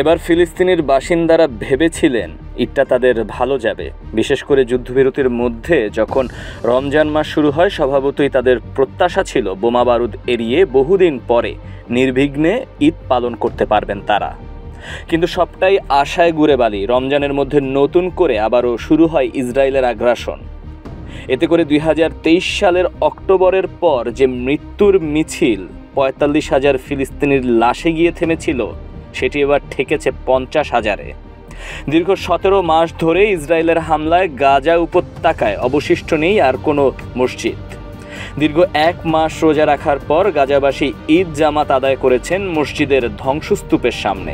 এবার ফিলিস্তিনের বাসিন্দারা ভেবেছিলেন ঈদটা তাদের ভালো যাবে। বিশেষ করে যুদ্ধবিরতির মধ্যে যখন রমজান মাস শুরু হয়, স্বভাবতই তাদের প্রত্যাশা ছিল বোমা বারুদ এড়িয়ে বহুদিন পরে নির্বিঘ্নে ঈদ পালন করতে পারবেন তারা। কিন্তু সবটাই আশায় গুড়ে বালি। রমজানের মধ্যে নতুন করে আবারও শুরু হয় ইসরায়েলের আগ্রাসন। এতে করে 2023 সালের অক্টোবরের পর যে মৃত্যুর মিছিল 45,000 ফিলিস্তিনির লাশে গিয়ে থেমেছিল, সেটি এবার ঠেকেছে 50,000-এ। দীর্ঘ 17 মাস ধরে ইসরায়েলের হামলায় গাজা উপত্যকায় অবশিষ্ট নেই আর কোনো মসজিদ। দীর্ঘ 1 মাস রোজা রাখার পর গাজাবাসী ঈদ জামাত আদায় করেছেন মসজিদের ধ্বংসস্তূপের সামনে।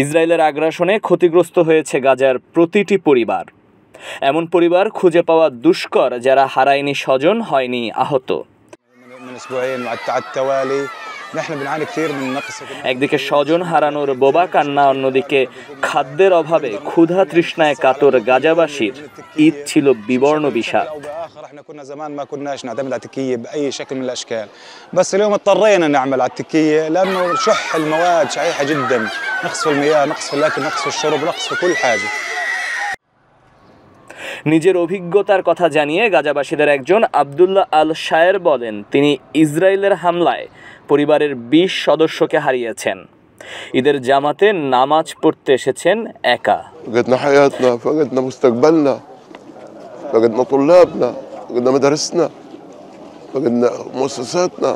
ইসরায়েলের আগ্রাসনে ক্ষতিগ্রস্ত হয়েছে গাজার প্রতিটি পরিবার। এমন পরিবার খুঁজে পাওয়া দুষ্কর যারা হারায়নি স্বজন, হয়নি আহত। একদিকে স্বজন হারানোর বোবা কান্না, অন্যদিকে খাদ্যের অভাবে ক্ষুধা তৃষ্ণায় কাতর গাজাবাসীর ঈদ ছিল বিবর্ণ বিষাদ। নিজের অভিজ্ঞতার কথা জানিয়ে গাজাবাসীদের একজন আব্দুল্লাহ আল শায়ের বলেন, তিনি ইসরায়েলের হামলায় পরিবারের 20 সদস্যকে হারিয়েছেন। ঈদের জামাতে নামাজ পড়তে এসেছেন একা। فقدنا حياتنا، فقدنا مستقبلنا، فقدنا طلابنا، فقدنا مدارسنا، فقدنا مؤسساتنا،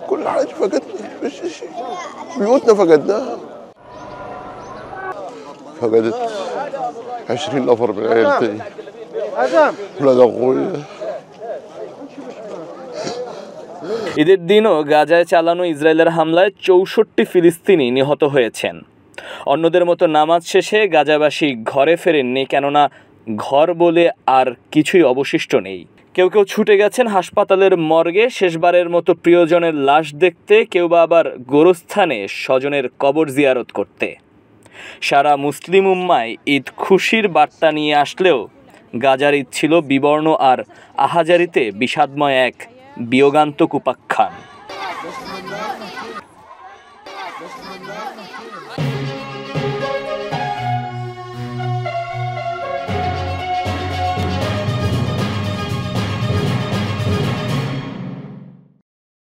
كل حاجة فقدنا، مش شيء. بيوتنا فقدناها. فقدت 20 نفر من عيلتي، ولاد أخويا। ঈদের দিনও গাজায় চালানো ইসরায়েলের হামলায় 64 ফিলিস্তিনি নিহত হয়েছেন। অন্যদের মতো নামাজ শেষে গাজাবাসী ঘরে ফেরেননি, কেননা ঘর বলে আর কিছুই অবশিষ্ট নেই। কেউ কেউ ছুটে গেছেন হাসপাতালের মর্গে শেষবারের মতো প্রিয়জনের লাশ দেখতে, কেউ বা আবার গোরস্থানে স্বজনের কবর জিয়ারত করতে। সারা মুসলিম উম্মায় ঈদ খুশির বার্তা নিয়ে আসলেও গাজার ঈদ ছিল বিবর্ণ আর আহাজারিতে বিষাদময় এক বিয়োগান্তক উপাখ্যান।